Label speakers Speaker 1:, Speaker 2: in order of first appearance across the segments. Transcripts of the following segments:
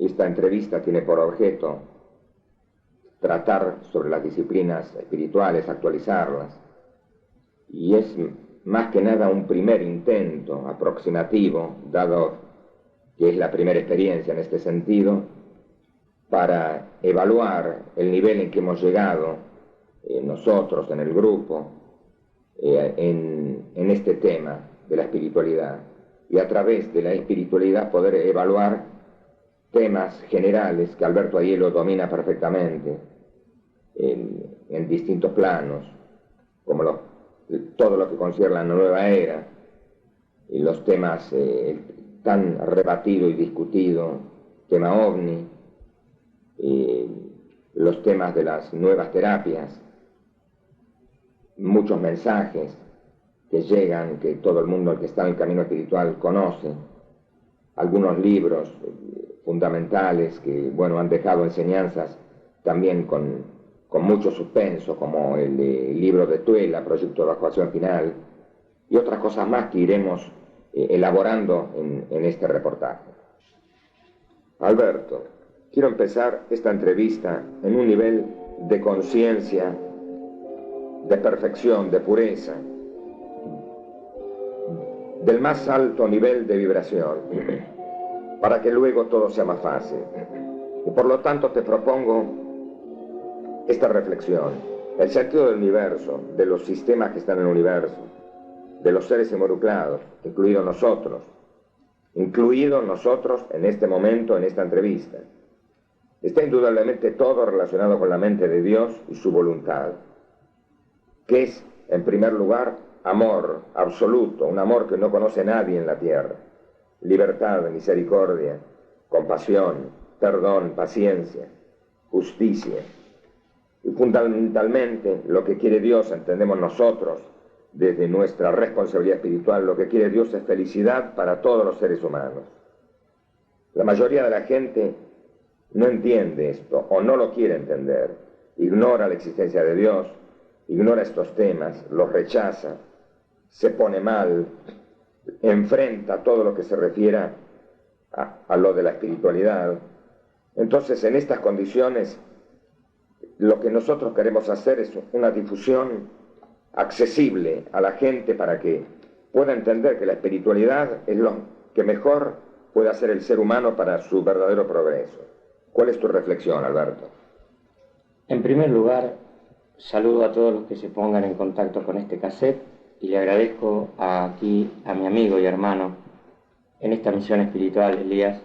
Speaker 1: Esta entrevista tiene por objeto tratar sobre las disciplinas espirituales, actualizarlas, y es más que nada un primer intento aproximativo, dado que es la primera experiencia en este sentido, para evaluar el nivel en que hemos llegado nosotros en el grupo en este tema de la espiritualidad, y a través de la espiritualidad poder evaluar temas generales que Alberto Aiello domina perfectamente en distintos planos, como todo lo que concierne a la nueva era, y los temas tan rebatido y discutido, tema OVNI, los temas de las nuevas terapias, muchos mensajes que llegan, que todo el mundo que está en el camino espiritual conoce, algunos libros fundamentales que, bueno, han dejado enseñanzas también con mucho suspenso, como el libro de Tuela, Proyecto de Evacuación Final, y otras cosas más que iremos elaborando en este reportaje. Alberto, quiero empezar esta entrevista en un nivel de conciencia, de perfección, de pureza, del más alto nivel de vibración, para que luego todo sea más fácil. Y por lo tanto te propongo esta reflexión: el sentido del universo, de los sistemas que están en el universo, de los seres involucrados, incluidos nosotros en este momento, en esta entrevista. Está indudablemente todo relacionado con la mente de Dios y su voluntad, que es, en primer lugar, amor absoluto, un amor que no conoce nadie en la tierra, libertad, misericordia, compasión, perdón, paciencia, justicia. Y fundamentalmente lo que quiere Dios, entendemos nosotros, desde nuestra responsabilidad espiritual, lo que quiere Dios es felicidad para todos los seres humanos. La mayoría de la gente no entiende esto, o no lo quiere entender, ignora la existencia de Dios, ignora estos temas, los rechaza, se pone mal, enfrenta todo lo que se refiera a lo de la espiritualidad. Entonces, en estas condiciones, lo que nosotros queremos hacer es una difusión accesible a la gente para que pueda entender que la espiritualidad es lo que mejor puede hacer el ser humano para su verdadero progreso. ¿Cuál es tu reflexión, Alberto?
Speaker 2: En primer lugar, saludo a todos los que se pongan en contacto con este cassette y le agradezco aquí a mi amigo y hermano en esta misión espiritual, Elías,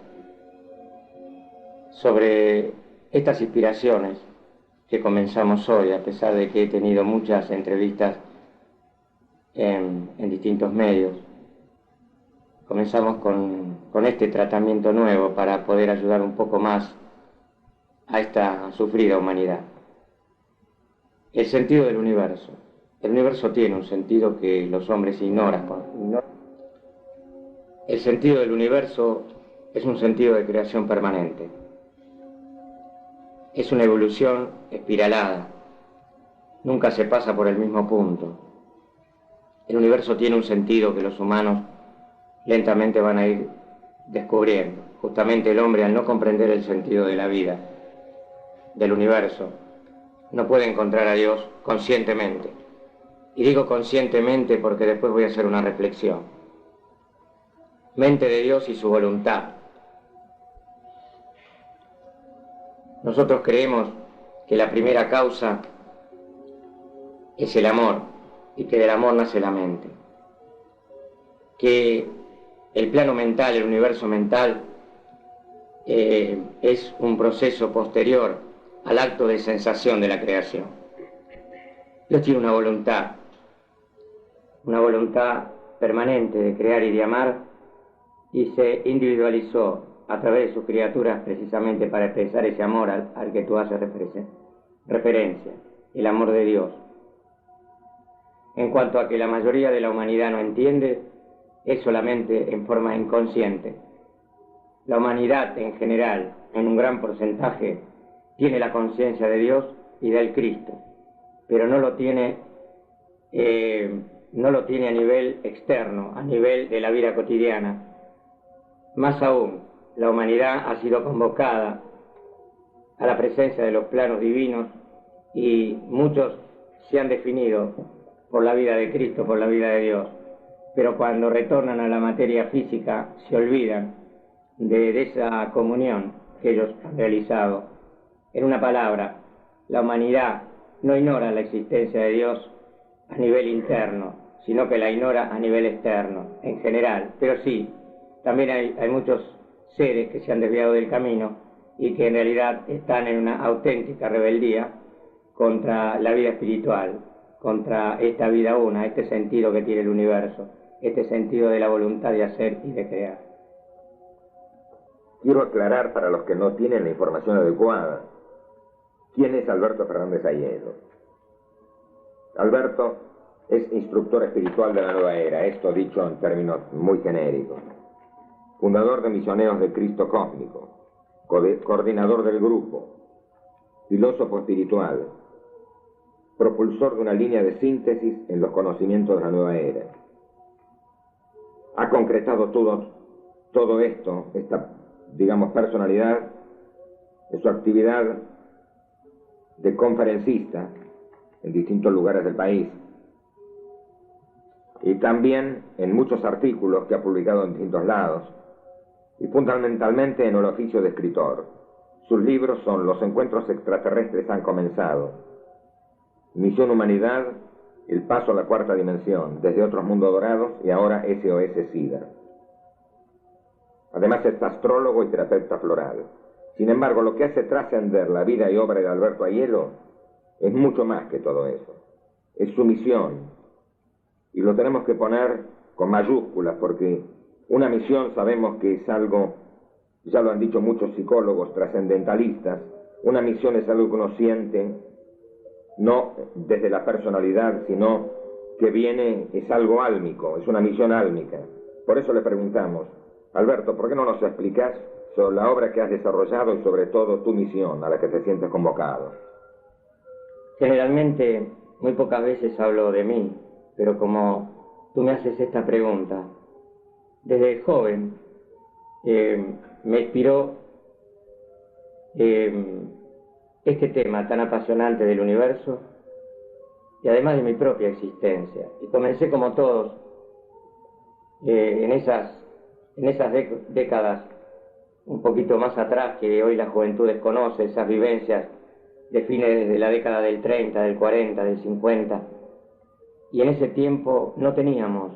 Speaker 2: sobre estas inspiraciones que comenzamos hoy, a pesar de que he tenido muchas entrevistas en distintos medios. Comenzamos con este tratamiento nuevo para poder ayudar un poco más a esta sufrida humanidad. El sentido del universo. El universo tiene un sentido que los hombres ignoran. El sentido del universo es un sentido de creación permanente. Es una evolución espiralada. Nunca se pasa por el mismo punto. El universo tiene un sentido que los humanos lentamente van a ir descubriendo. Justamente el hombre, al no comprender el sentido de la vida, del universo, no puede encontrar a Dios conscientemente. Y digo conscientemente porque después voy a hacer una reflexión. Mente de Dios y su voluntad. Nosotros creemos que la primera causa es el amor y que del amor nace la mente. Que el plano mental, el universo mental, es un proceso posterior al acto de sensación de la creación. Dios tiene una voluntad permanente de crear y de amar, y se individualizó a través de sus criaturas precisamente para expresar ese amor al que tú haces referencia, el amor de Dios. En cuanto a que la mayoría de la humanidad no entiende, es solamente en forma inconsciente. La humanidad en general, en un gran porcentaje, tiene la conciencia de Dios y del Cristo, pero no lo tiene a nivel externo, a nivel de la vida cotidiana. Más aún, la humanidad ha sido convocada a la presencia de los planos divinos y muchos se han definido por la vida de Cristo, por la vida de Dios, pero cuando retornan a la materia física se olvidan de esa comunión que ellos han realizado. En una palabra, la humanidad no ignora la existencia de Dios a nivel interno, sino que la ignora a nivel externo, en general. Pero sí, también hay muchos seres que se han desviado del camino y que en realidad están en una auténtica rebeldía contra la vida espiritual, contra esta vida una, este sentido que tiene el universo, este sentido de la voluntad de hacer y de crear.
Speaker 1: Quiero aclarar para los que no tienen la información adecuada, ¿quién es Alberto Fernández Aiello? Alberto es instructor espiritual de la nueva era, esto dicho en términos muy genéricos. Fundador de Misioneros de Cristo Cósmico, coordinador del grupo, filósofo espiritual, propulsor de una línea de síntesis en los conocimientos de la nueva era. Ha concretado todo esto, esta, digamos, personalidad, en su actividad de conferencista en distintos lugares del país y también en muchos artículos que ha publicado en distintos lados y fundamentalmente en el oficio de escritor. Sus libros son Los encuentros extraterrestres han comenzado, Misión Humanidad, El paso a la cuarta dimensión, Desde otros mundos dorados y ahora SOS SIDA. Además es astrólogo y terapeuta floral. Sin embargo, lo que hace trascender la vida y obra de Alberto Aiello es mucho más que todo eso. Es su misión. Y lo tenemos que poner con mayúsculas porque una misión sabemos que es algo, ya lo han dicho muchos psicólogos trascendentalistas, una misión es algo que uno siente no desde la personalidad, sino que viene, es algo álmico, es una misión álmica. Por eso le preguntamos, Alberto, ¿por qué no nos explicas sobre la obra que has desarrollado y sobre todo tu misión a la que te sientes convocado?
Speaker 2: Generalmente, muy pocas veces hablo de mí, pero como tú me haces esta pregunta, desde joven me inspiró este tema tan apasionante del universo y además de mi propia existencia. Y comencé como todos en esas décadas un poquito más atrás que hoy la juventud desconoce, esas vivencias de fines de la década del 30, del 40, del 50. Y en ese tiempo no teníamos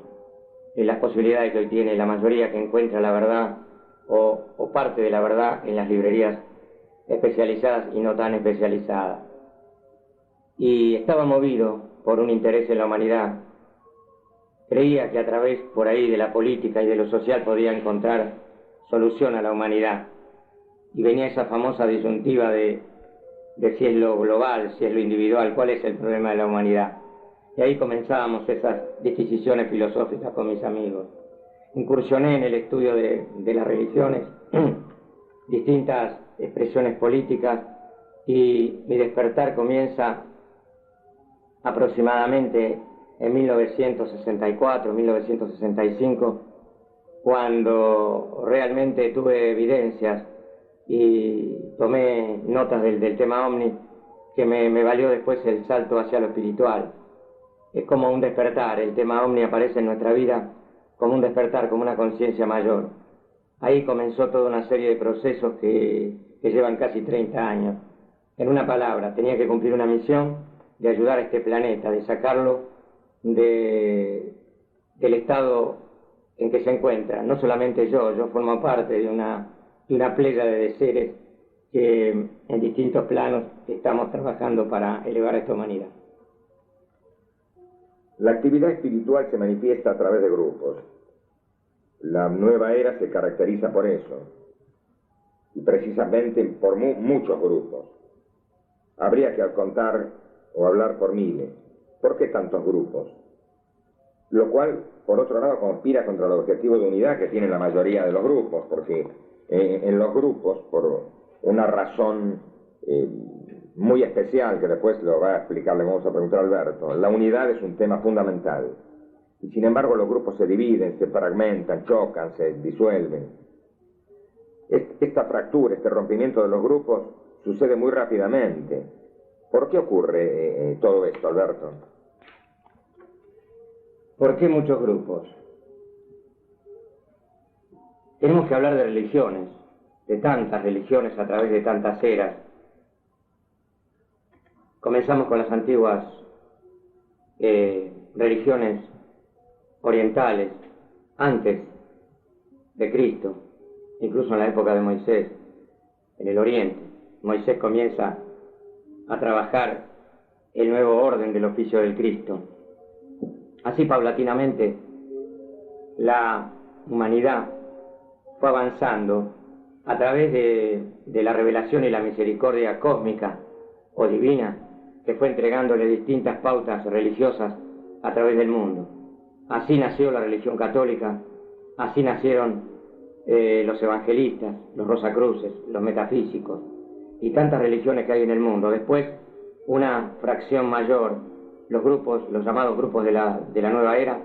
Speaker 2: las posibilidades que hoy tiene la mayoría que encuentra la verdad o parte de la verdad en las librerías especializadas y no tan especializadas. Y estaba movido por un interés en la humanidad. Creía que a través por ahí de la política y de lo social podía encontrar solución a la humanidad. Y venía esa famosa disyuntiva de si es lo global, si es lo individual, cuál es el problema de la humanidad. Y ahí comenzábamos esas disquisiciones filosóficas con mis amigos. Incursioné en el estudio de las religiones, distintas expresiones políticas, y mi despertar comienza aproximadamente en 1964, 1965, cuando realmente tuve evidencias y tomé notas del tema OVNI, que me valió después el salto hacia lo espiritual. Es como un despertar, el tema OVNI aparece en nuestra vida como un despertar, como una conciencia mayor. Ahí comenzó toda una serie de procesos que llevan casi 30 años. En una palabra, tenía que cumplir una misión de ayudar a este planeta, de sacarlo del estado en que se encuentra. No solamente yo formo parte de una pléyade de seres que en distintos planos estamos trabajando para elevar a esta humanidad.
Speaker 1: La actividad espiritual se manifiesta a través de grupos. La nueva era se caracteriza por eso, y precisamente por muchos grupos. Habría que contar o hablar por miles. ¿Por qué tantos grupos? Lo cual, por otro lado, conspira contra el objetivo de unidad que tiene la mayoría de los grupos, porque en los grupos, por una razón muy especial, que después lo va a explicar, le vamos a preguntar a Alberto, la unidad es un tema fundamental. Y sin embargo los grupos se dividen, se fragmentan, chocan, se disuelven. Esta fractura, este rompimiento de los grupos sucede muy rápidamente. ¿Por qué ocurre todo esto, Alberto?
Speaker 2: ¿Por qué muchos grupos? Tenemos que hablar de religiones, de tantas religiones a través de tantas eras. Comenzamos con las antiguas religiones orientales, antes de Cristo, incluso en la época de Moisés, en el Oriente. Moisés comienza a trabajar el nuevo orden del oficio del Cristo. Así paulatinamente la humanidad fue avanzando a través de la revelación y la misericordia cósmica o divina que fue entregándole distintas pautas religiosas a través del mundo. Así nació la religión católica, así nacieron los evangelistas, los rosacruces, los metafísicos y tantas religiones que hay en el mundo. Después, una fracción mayor, los grupos, los llamados grupos de la nueva era,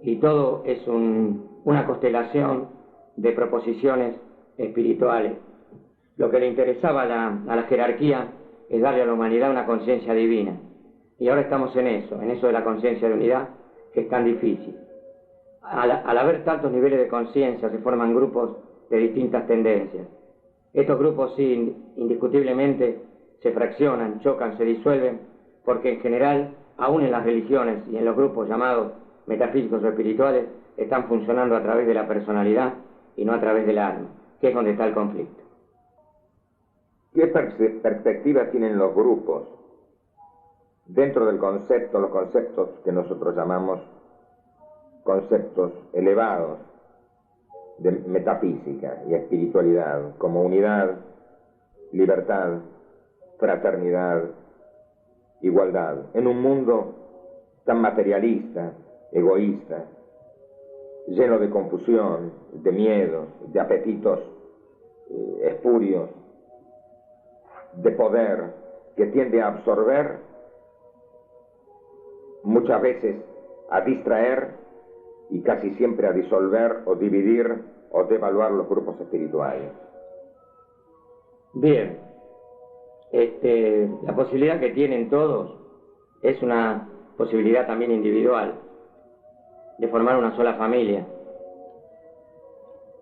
Speaker 2: y todo es una constelación de proposiciones espirituales. Lo que le interesaba a la jerarquía es darle a la humanidad una conciencia divina. Y ahora estamos en eso de la conciencia de unidad, que es tan difícil. Al haber tantos niveles de conciencia, se forman grupos de distintas tendencias. Estos grupos sí, indiscutiblemente, se fraccionan, chocan, se disuelven, porque en general, aún en las religiones y en los grupos llamados metafísicos o espirituales, están funcionando a través de la personalidad y no a través del alma, que es donde está el conflicto.
Speaker 1: ¿Qué perspectiva tienen los grupos dentro del concepto, los conceptos que nosotros llamamos conceptos elevados de metafísica y espiritualidad, como unidad, libertad, fraternidad, igualdad, en un mundo tan materialista, egoísta, lleno de confusión, de miedos, de apetitos espurios, de poder, que tiende a absorber, muchas veces a distraer y casi siempre a disolver o dividir o devaluar los grupos espirituales.
Speaker 2: Bien, la posibilidad que tienen todos es una posibilidad también individual de formar una sola familia.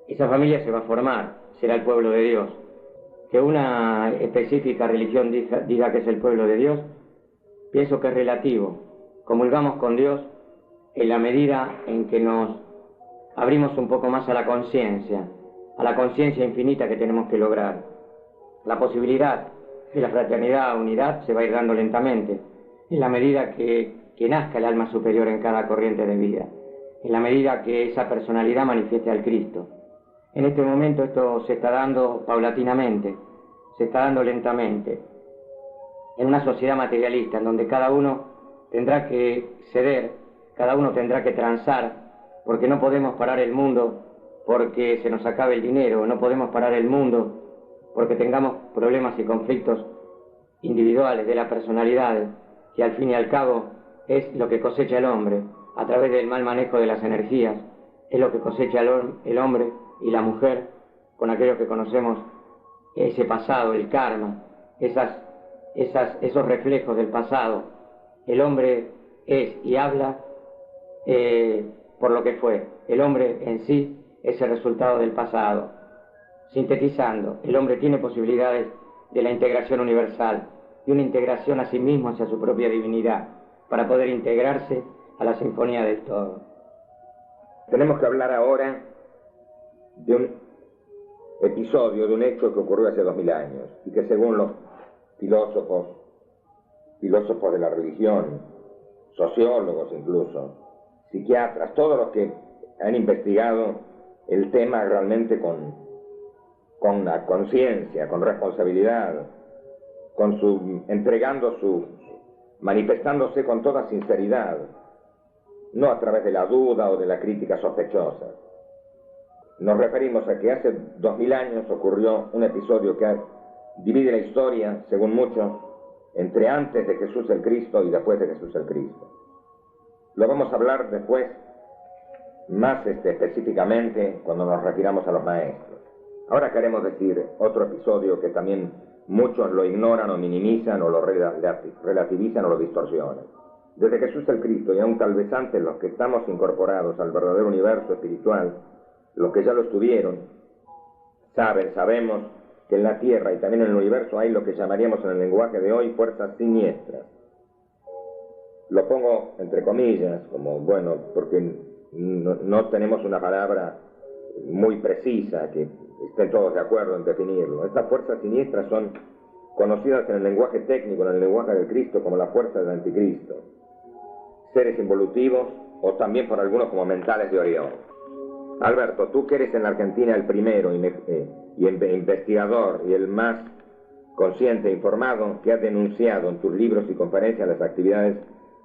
Speaker 2: Esa familia se va a formar, será el pueblo de Dios. Que una específica religión diga que es el pueblo de Dios, pienso que es relativo. Comulgamos con Dios en la medida en que nos abrimos un poco más a la conciencia infinita que tenemos que lograr. La posibilidad de la fraternidad, unidad, se va a ir dando lentamente, en la medida que nazca el alma superior en cada corriente de vida, en la medida que esa personalidad manifieste al Cristo. En este momento esto se está dando paulatinamente, se está dando lentamente, en una sociedad materialista, en donde cada uno tendrá que ceder, cada uno tendrá que transar, porque no podemos parar el mundo porque se nos acabe el dinero, no podemos parar el mundo porque tengamos problemas y conflictos individuales de la personalidad, que al fin y al cabo es lo que cosecha el hombre, a través del mal manejo de las energías, es lo que cosecha el hombre y la mujer, con aquellos que conocemos ese pasado, el karma, esos reflejos del pasado. El hombre es y habla por lo que fue. El hombre en sí es el resultado del pasado. Sintetizando, el hombre tiene posibilidades de la integración universal, de una integración a sí mismo hacia su propia divinidad, para poder integrarse a la sinfonía del todo.
Speaker 1: Tenemos que hablar ahora de un episodio, de un hecho que ocurrió hace 2000 años y que según los filósofos de la religión, sociólogos incluso, psiquiatras, todos los que han investigado el tema realmente con la conciencia, con responsabilidad, manifestándose con toda sinceridad, no a través de la duda o de la crítica sospechosa. Nos referimos a que hace 2000 años ocurrió un episodio que divide la historia, según muchos, entre antes de Jesús el Cristo y después de Jesús el Cristo. Lo vamos a hablar después, más específicamente, cuando nos refiramos a los maestros. Ahora queremos decir otro episodio que también muchos lo ignoran o minimizan o lo relativizan o lo distorsionan. Desde Jesús el Cristo y aún tal vez antes los que estamos incorporados al verdadero universo espiritual, los que ya lo estuvieron, sabemos que en la Tierra y también en el universo hay lo que llamaríamos en el lenguaje de hoy fuerzas siniestras. Lo pongo entre comillas, como bueno, porque no tenemos una palabra muy precisa que estén todos de acuerdo en definirlo. Estas fuerzas siniestras son conocidas en el lenguaje técnico, en el lenguaje del Cristo, como la fuerza del anticristo. Seres involutivos o también por algunos como mentales de Orión. Alberto, tú que eres en la Argentina el primero investigador y el más consciente e informado que has denunciado en tus libros y conferencias las actividades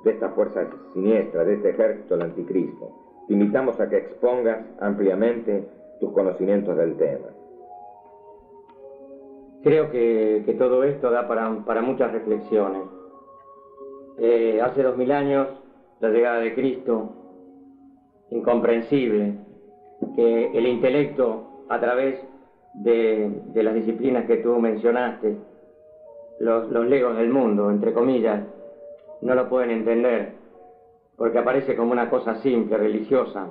Speaker 1: de estas fuerzas siniestras, de este ejército del anticristo, te invitamos a que expongas ampliamente tus conocimientos del tema.
Speaker 2: Creo que todo esto da para muchas reflexiones. Hace 2000 años, la llegada de Cristo, incomprensible, que el intelecto, a través de las disciplinas que tú mencionaste, los legos del mundo, entre comillas, no lo pueden entender, porque aparece como una cosa simple, religiosa,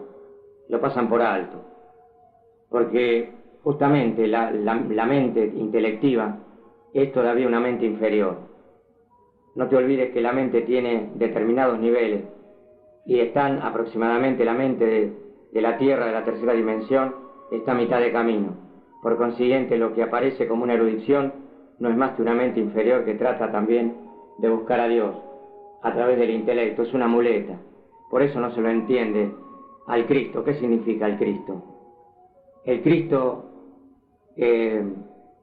Speaker 2: lo pasan por alto, porque justamente la mente intelectiva es todavía una mente inferior. No te olvides que la mente tiene determinados niveles, y están aproximadamente la mente de la Tierra, de la tercera dimensión, está a mitad de camino. Por consiguiente, lo que aparece como una erudición no es más que una mente inferior que trata también de buscar a Dios a través del intelecto, es una muleta. Por eso no se lo entiende al Cristo. ¿Qué significa el Cristo? El Cristo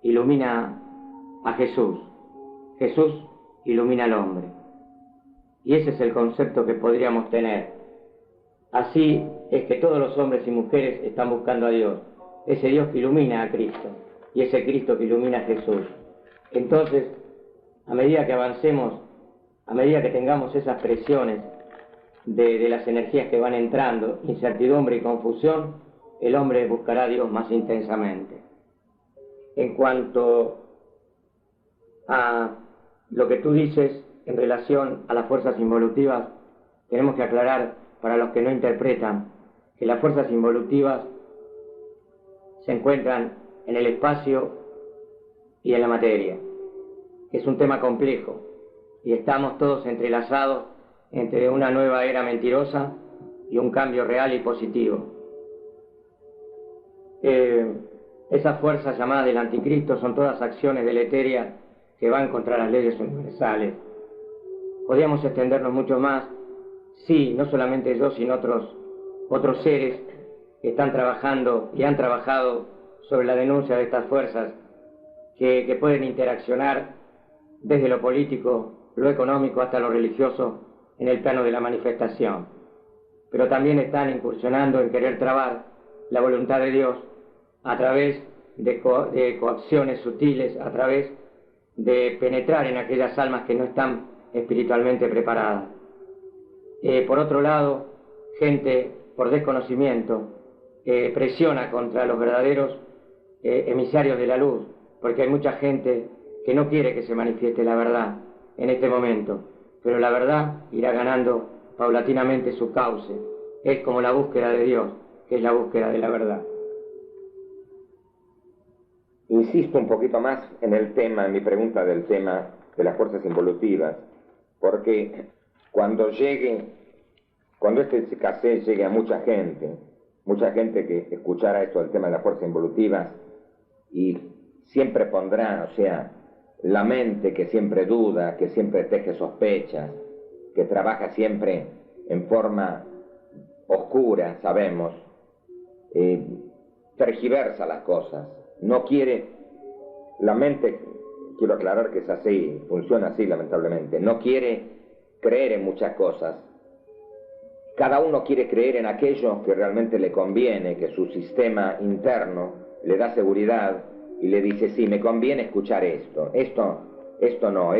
Speaker 2: ilumina a Jesús. Jesús ilumina al hombre. Y ese es el concepto que podríamos tener. Así es que todos los hombres y mujeres están buscando a Dios. Ese Dios que ilumina a Cristo y ese Cristo que ilumina a Jesús. Entonces, a medida que avancemos, a medida que tengamos esas presiones de las energías que van entrando, incertidumbre y confusión, el hombre buscará a Dios más intensamente. En cuanto a lo que tú dices en relación a las fuerzas involutivas, tenemos que aclarar para los que no interpretan que las fuerzas involutivas se encuentran en el espacio y en la materia. Es un tema complejo y estamos todos entrelazados entre una nueva era mentirosa y un cambio real y positivo. Esas fuerzas llamadas del anticristo son todas acciones deleterias que van contra las leyes universales. Podríamos extendernos mucho más, sí, no solamente yo, sino otros seres que están trabajando y han trabajado sobre la denuncia de estas fuerzas que pueden interaccionar desde lo político, lo económico hasta lo religioso en el plano de la manifestación. Pero también están incursionando en querer trabar la voluntad de Dios a través de coacciones sutiles, a través de penetrar en aquellas almas que no están espiritualmente preparadas. Por otro lado, gente por desconocimiento presiona contra los verdaderos emisarios de la luz, porque hay mucha gente que no quiere que se manifieste la verdad en este momento, pero la verdad irá ganando paulatinamente su cauce. Es como la búsqueda de Dios, que es la búsqueda de la verdad.
Speaker 1: Insisto un poquito más en el tema, en mi pregunta del tema de las fuerzas involutivas, porque cuando este cassette llegue a mucha gente que escuchará esto del tema de las fuerzas involutivas y siempre pondrá, o sea, la mente que siempre duda, que siempre teje sospechas, que trabaja siempre en forma oscura, sabemos, tergiversa las cosas, no quiere, la mente, quiero aclarar que es así, funciona así lamentablemente, no quiere creer en muchas cosas. Cada uno quiere creer en aquello que realmente le conviene, que su sistema interno le da seguridad y le dice, sí, me conviene escuchar esto no,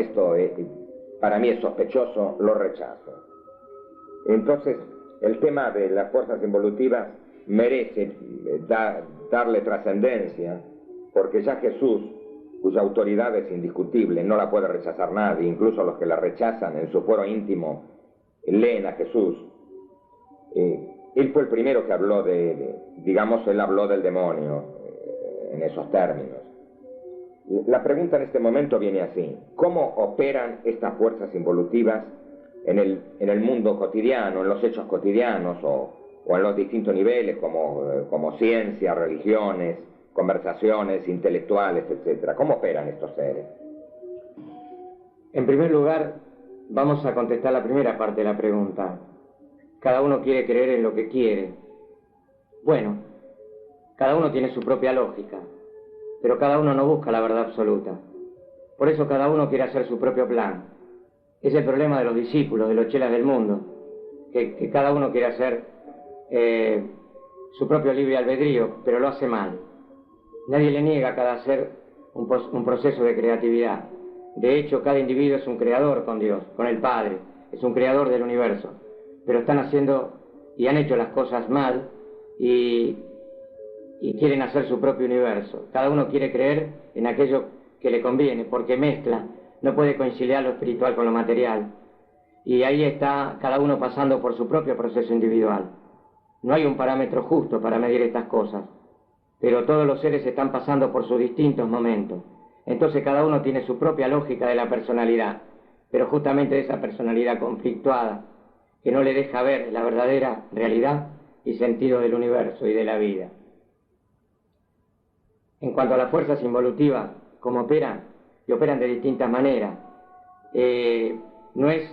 Speaker 1: para mí es sospechoso, lo rechazo. Entonces, el tema de las fuerzas involutivas merece darle trascendencia porque ya Jesús, cuya autoridad es indiscutible, no la puede rechazar nadie, incluso los que la rechazan en su fuero íntimo leen a Jesús. Él fue el primero que habló digamos, él habló del demonio en esos términos. La pregunta en este momento viene así: ¿cómo operan estas fuerzas involutivas en el mundo cotidiano, en los hechos cotidianos o en los distintos niveles como ciencia, religiones, conversaciones intelectuales, etcétera? ¿Cómo operan estos seres?
Speaker 2: En primer lugar, vamos a contestar la primera parte de la pregunta. Cada uno quiere creer en lo que quiere. Bueno, cada uno tiene su propia lógica, pero cada uno no busca la verdad absoluta. Por eso cada uno quiere hacer su propio plan. Es el problema de los discípulos, de los chelas del mundo, que cada uno quiere hacer su propio libre albedrío, pero lo hace mal. Nadie le niega a cada ser un proceso de creatividad. De hecho, cada individuo es un creador con Dios, con el Padre, es un creador del universo. Pero están haciendo y han hecho las cosas mal y quieren hacer su propio universo. Cada uno quiere creer en aquello que le conviene, porque mezcla, no puede conciliar lo espiritual con lo material. Y ahí está cada uno pasando por su propio proceso individual. No hay un parámetro justo para medir estas cosas, pero todos los seres están pasando por sus distintos momentos. Entonces cada uno tiene su propia lógica de la personalidad, pero justamente de esa personalidad conflictuada, que no le deja ver la verdadera realidad y sentido del universo y de la vida. En cuanto a las fuerzas involutivas, ¿cómo operan? Y operan de distintas maneras. No es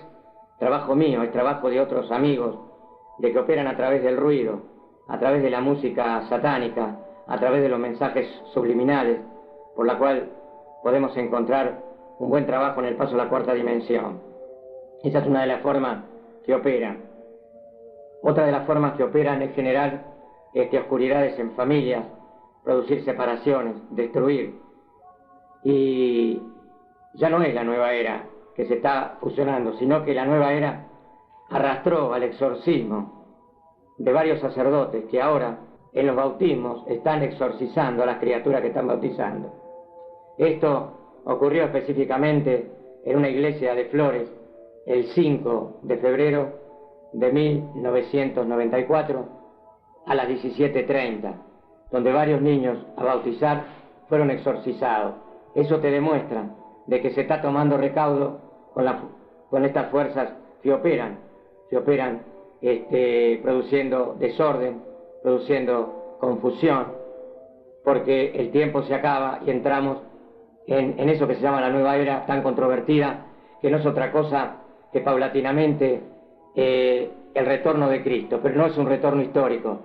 Speaker 2: trabajo mío, es trabajo de otros amigos, de que operan a través del ruido, a través de la música satánica, a través de los mensajes subliminales, por la cual podemos encontrar un buen trabajo en el paso a la cuarta dimensión. Esa es una de las formas que operan. Otra de las formas que operan es generar oscuridades en familias, producir separaciones, destruir. Y ya no es la nueva era que se está fusionando, sino que la nueva era arrastró al exorcismo de varios sacerdotes que ahora en los bautismos están exorcizando a las criaturas que están bautizando. Esto ocurrió específicamente en una iglesia de Flores el 5 de febrero de 1994 a las 17:30, donde varios niños a bautizar fueron exorcizados. Eso te demuestra de que se está tomando recaudo con estas fuerzas que operan produciendo desorden, produciendo confusión, porque el tiempo se acaba y entramos en eso que se llama la nueva era tan controvertida, que no es otra cosa que paulatinamente el retorno de Cristo, pero no es un retorno histórico,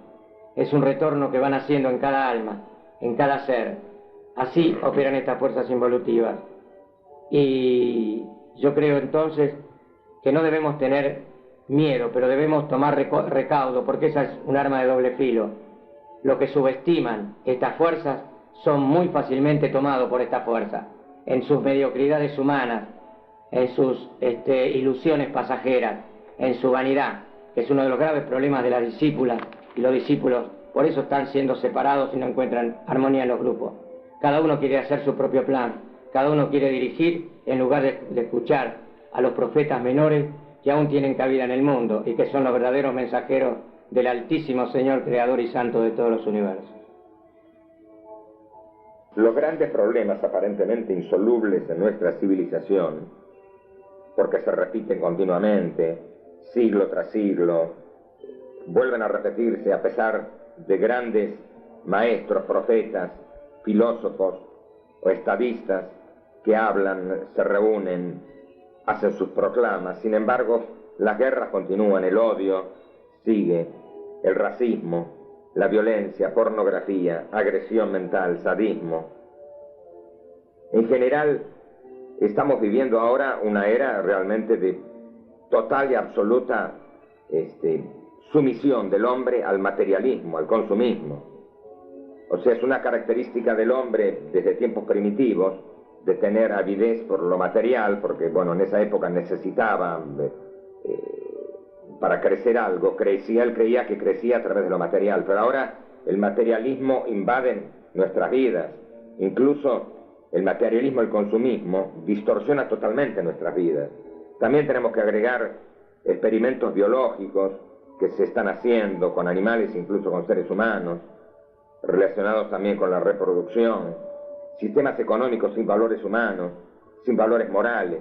Speaker 2: es un retorno que van haciendo en cada alma, en cada ser. Así operan estas fuerzas involutivas. Y yo creo entonces que no debemos tener miedo, pero debemos tomar recaudo, porque esa es un arma de doble filo. Los que subestiman estas fuerzas son muy fácilmente tomados por esta fuerza, en sus mediocridades humanas, en sus ilusiones pasajeras, en su vanidad, que es uno de los graves problemas de las discípulas y los discípulos. Por eso están siendo separados y no encuentran armonía en los grupos. Cada uno quiere hacer su propio plan, cada uno quiere dirigir en lugar de escuchar a los profetas menores que aún tienen cabida en el mundo y que son los verdaderos mensajeros del Altísimo Señor, Creador y Santo de todos los universos.
Speaker 1: Los grandes problemas aparentemente insolubles en nuestra civilización, porque se repiten continuamente, siglo tras siglo, vuelven a repetirse a pesar de grandes maestros, profetas, filósofos o estadistas que hablan, se reúnen, hacen sus proclamas. Sin embargo, las guerras continúan, el odio sigue, el racismo, la violencia, pornografía, agresión mental, sadismo. En general, estamos viviendo ahora una era realmente de total y absoluta sumisión del hombre al materialismo, al consumismo. O sea, es una característica del hombre desde tiempos primitivos de tener avidez por lo material, porque, bueno, en esa época necesitaba, para crecer algo, él creía que crecía a través de lo material, pero ahora el materialismo invade nuestras vidas, Incluso el materialismo, el consumismo, distorsiona totalmente nuestras vidas. También tenemos que agregar experimentos biológicos que se están haciendo con animales, incluso con seres humanos, relacionados también con la reproducción, sistemas económicos sin valores humanos, sin valores morales,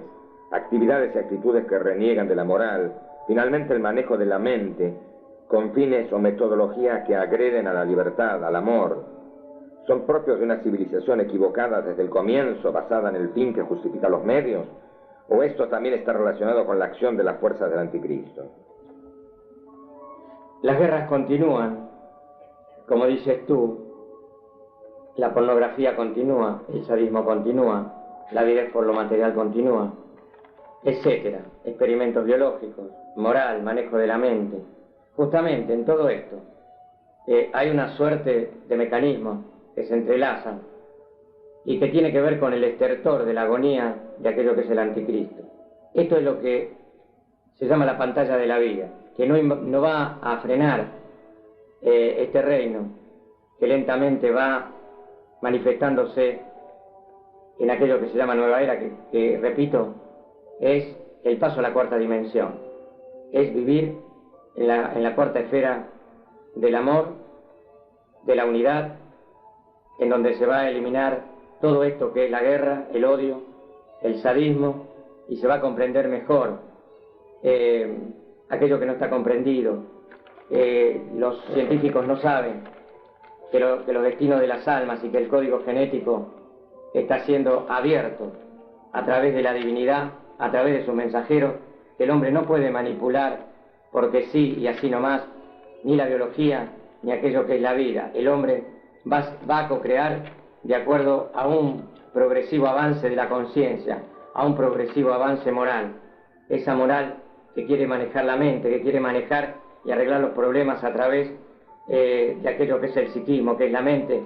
Speaker 1: actividades y actitudes que reniegan de la moral, finalmente el manejo de la mente con fines o metodologías que agreden a la libertad, al amor, son propios de una civilización equivocada desde el comienzo, basada en el fin que justifica los medios, o esto también está relacionado con la acción de las fuerzas del anticristo.
Speaker 2: Las guerras continúan, como dices tú, la pornografía continúa, el sadismo continúa, la avidez por lo material continúa, etcétera, experimentos biológicos, moral, manejo de la mente. Justamente en todo esto hay una suerte de mecanismos que se entrelazan y que tiene que ver con el estertor de la agonía de aquello que es el anticristo. Esto es lo que se llama la pantalla de la vida, que no va a frenar este reino, que lentamente va manifestándose en aquello que se llama nueva era, que repito, es el paso a la cuarta dimensión, es vivir en la cuarta esfera del amor, de la unidad, en donde se va a eliminar todo esto que es la guerra, el odio, el sadismo, y se va a comprender mejor aquello que no está comprendido. Los científicos no saben que los destinos de las almas y que el código genético está siendo abierto a través de la divinidad, a través de sus mensajeros, que el hombre no puede manipular porque sí y así nomás, ni la biología, ni aquello que es la vida. El hombre va a co-crear de acuerdo a un progresivo avance de la conciencia, a un progresivo avance moral. Esa moral que quiere manejar la mente, que quiere manejar y arreglar los problemas a través de aquello que es el psiquismo, que es la mente,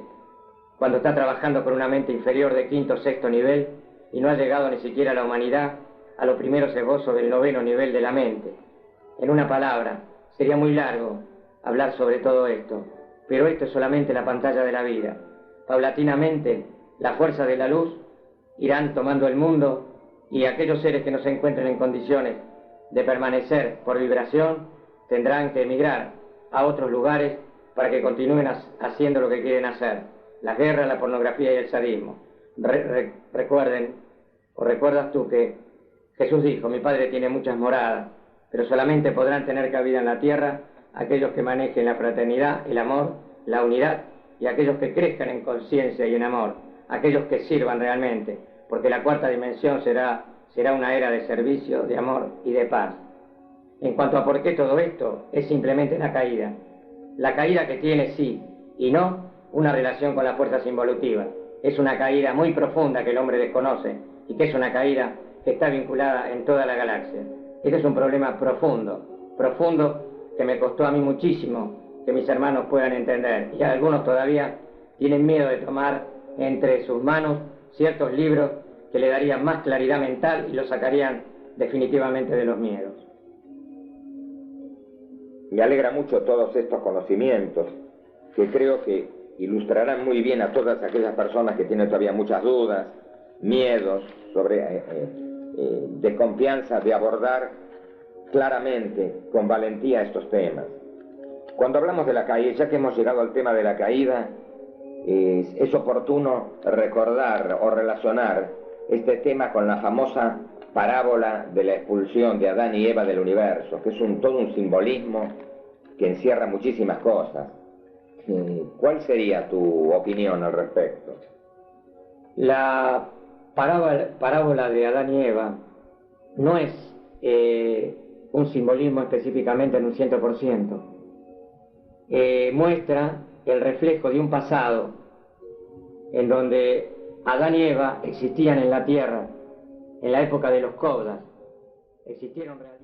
Speaker 2: cuando está trabajando con una mente inferior de quinto o sexto nivel y no ha llegado ni siquiera a la humanidad, a los primeros esbozos del noveno nivel de la mente. En una palabra, sería muy largo hablar sobre todo esto, pero esto es solamente la pantalla de la vida. Paulatinamente, las fuerzas de la luz irán tomando el mundo y aquellos seres que no se encuentren en condiciones de permanecer por vibración tendrán que emigrar a otros lugares para que continúen haciendo lo que quieren hacer: la guerra, la pornografía y el sadismo. Recuerden, o recuerdas tú que Jesús dijo: mi Padre tiene muchas moradas, pero solamente podrán tener cabida en la tierra aquellos que manejen la fraternidad, el amor, la unidad, y aquellos que crezcan en conciencia y en amor, aquellos que sirvan realmente, porque la cuarta dimensión será una era de servicio, de amor y de paz. En cuanto a por qué todo esto, es simplemente la caída que tiene sí y no una relación con las fuerzas involutivas. Es una caída muy profunda que el hombre desconoce y que es una caída que está vinculada en toda la galaxia. Este es un problema profundo, que me costó a mí muchísimo que mis hermanos puedan entender, y algunos todavía tienen miedo de tomar entre sus manos ciertos libros que le darían más claridad mental y los sacarían definitivamente de los miedos.
Speaker 1: Me alegra mucho todos estos conocimientos, que creo que ilustrarán muy bien a todas aquellas personas que tienen todavía muchas dudas, miedos, desconfianza de abordar claramente, con valentía, estos temas. Cuando hablamos de la caída, ya que hemos llegado al tema de la caída, es oportuno recordar o relacionar este tema con la famosa parábola de la expulsión de Adán y Eva del universo, que es todo un simbolismo que encierra muchísimas cosas. ¿Cuál sería tu opinión al respecto?
Speaker 2: La parábola de Adán y Eva no es un simbolismo específicamente en un 100%. Muestra el reflejo de un pasado en donde Adán y Eva existían en la tierra, en la época de los Cobdas. Existieron realmente.